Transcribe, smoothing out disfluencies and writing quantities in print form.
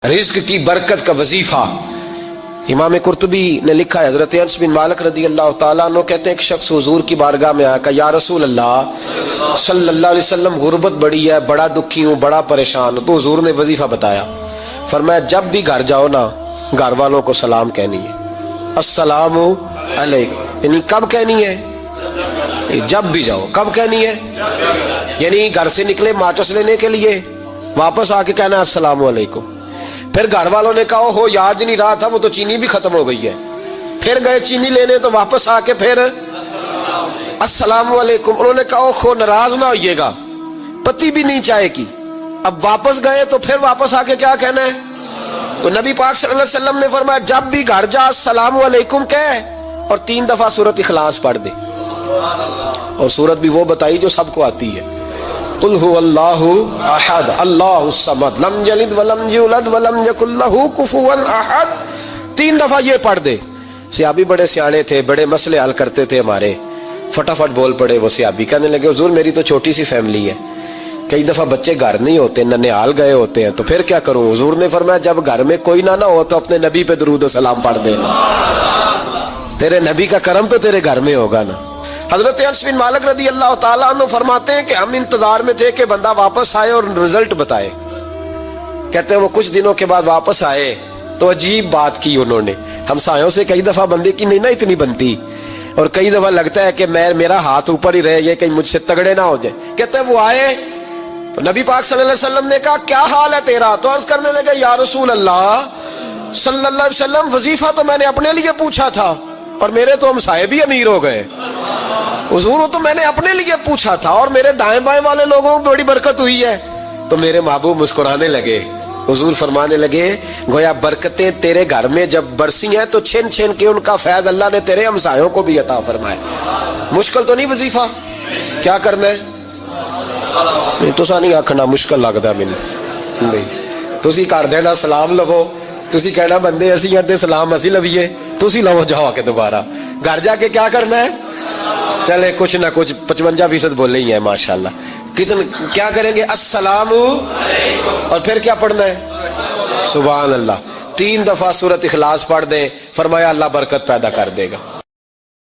رزق کی برکت کا وظیفہ امام قرطبی نے لکھا ہے، حضرت انس بن مالک رضی اللہ تعالیٰ عنہ کہتے ہیں ایک شخص حضور کی بارگاہ میں آیا کہ یا رسول اللہ صلی اللہ علیہ وسلم غربت بڑی ہے، بڑا دکھی ہوں، بڑا پریشان ہوں۔ تو حضور نے وظیفہ بتایا، فرمایا جب بھی گھر جاؤ نا گھر والوں کو سلام کہنی ہے، السلام علیکم، یعنی کب کہنی ہے؟ جب بھی جاؤ۔ کب کہنی ہے؟ یعنی گھر سے نکلے ماچس لینے کے لیے، واپس آ کے کہنا ہے السلام علیکم۔ پھر گھر والوں نے کہا ہو یاد نہیں رہا تھا، وہ تو چینی بھی ختم ہو گئی ہے، پھر گئے چینی لینے تو واپس آ کے پھر السلام علیکم۔ انہوں نے کہا ہو ناراض نہ ہوئیے گا، پتی بھی نہیں چائے کی، اب واپس گئے تو پھر واپس آ کے کیا کہنا ہے؟ تو نبی پاک صلی اللہ علیہ وسلم نے فرمایا جب بھی گھر جا السلام علیکم کہے اور 3 دفعہ سورۃ اخلاص پڑھ دے، اور سورت بھی وہ بتائی جو سب کو آتی ہے، قل هو اللہ احد اللہ الصمد لم یلد ولم یولد ولم یکن لہ کفوا احد۔ 3 دفعہ یہ پڑھ دے۔ صحابی بڑے سیانے تھے، بڑے مسئلے حل کرتے تھے ہمارے، فٹافٹ بول پڑے وہ صحابی، کہنے لگے حضور میری تو چھوٹی سی فیملی ہے، کئی دفعہ بچے گھر نہیں ہوتے، ننھیال گئے ہوتے ہیں، تو پھر کیا کروں؟ حضور نے فرمایا جب گھر میں کوئی نہ ہو تو اپنے نبی پہ درود و سلام پڑھ دینا، تیرے نبی کا کرم تو تیرے گھر میں ہوگا نا۔ حضرت انس بن مالک رضی اللہ تعالیٰ عنہ فرماتے ہیں کہ ہم انتظار میں تھے کہ بندہ واپس آئے اور رزلٹ بتائے۔ کہتے ہیں وہ کچھ دنوں کے بعد واپس آئے تو عجیب بات کی انہوں نے، ہمسایوں سے کئی دفعہ بندے کی نہیں نا اتنی بنتی، اور کئی دفعہ لگتا ہے کہ میرا ہاتھ اوپر ہی رہے، یہ کہیں مجھ سے تگڑے نہ ہو جائے۔ کہتے ہیں وہ آئے تو نبی پاک صلی اللہ علیہ وسلم نے کہا کیا حال ہے تیرا؟ تو عرض کرنے لگے یا رسول اللہ صلی اللہ علیہ وسلم وظیفہ تو میں نے اپنے لیے پوچھا تھا اور میرے تو ہمسائے بھی امیر ہو گئے، حضور تو میں نے اپنے لیے پوچھا تھا اور میرے دائیں بائیں والے لوگوں کو بڑی برکت ہوئی ہے۔ تو میرے محبوب مسکرانے لگے، حضور فرمانے لگے گویا برکتیں تیرے گھر میں جب برسی ہیں تو چھن چھن کے ان کا فیض اللہ نے تیرے ہمسایوں کو بھی عطا فرمایا۔ مشکل تو نہیں وظیفہ؟ کیا کرنا ہے؟ نہیں تو نہیں آکھنا مشکل لگتا مینوں، نہیں تسی کر دینا سلام لو، تسی کہنا بندے اسی ہاں تے سلام اسی لویے، تسی لو جاؤ کے دوبارہ گھر جا کے کیا کرنا ہے؟ چلے کچھ نہ کچھ 55% بولے ہی ہیں ماشاءاللہ۔ کیا کریں گے؟ السلام علیکم، اور پھر کیا پڑھنا ہے؟ سبحان اللہ۔ 3 دفعہ سورۃ اخلاص پڑھ دیں، فرمایا اللہ برکت پیدا کر دے گا۔